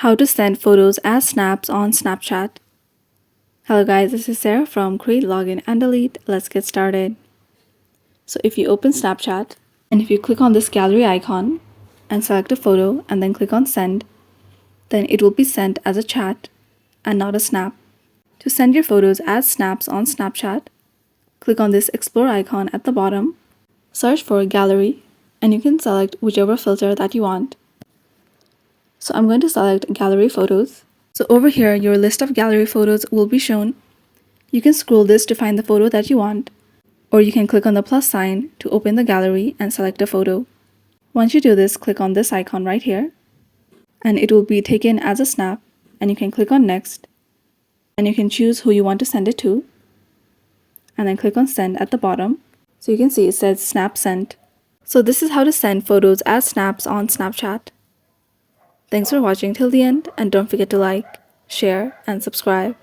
How to send photos as snaps on Snapchat. Hello guys, this is Sarah from Create, Login and Delete. Let's get started. So if you open Snapchat and if you click on this gallery icon and select a photo and then click on send, then it will be sent as a chat and not a snap. To send your photos as snaps on Snapchat, click on this explore icon at the bottom, search for gallery, and you can select whichever filter that you want. So I'm going to select gallery photos. So over here, your list of gallery photos will be shown. You can scroll this to find the photo that you want, or you can click on the plus sign to open the gallery and select a photo. Once you do this, click on this icon right here, and it will be taken as a snap, and you can click on next, and you can choose who you want to send it to, and then click on send at the bottom. So you can see it says snap sent. So this is how to send photos as snaps on Snapchat. Thanks for watching till the end, and don't forget to like, share, and subscribe.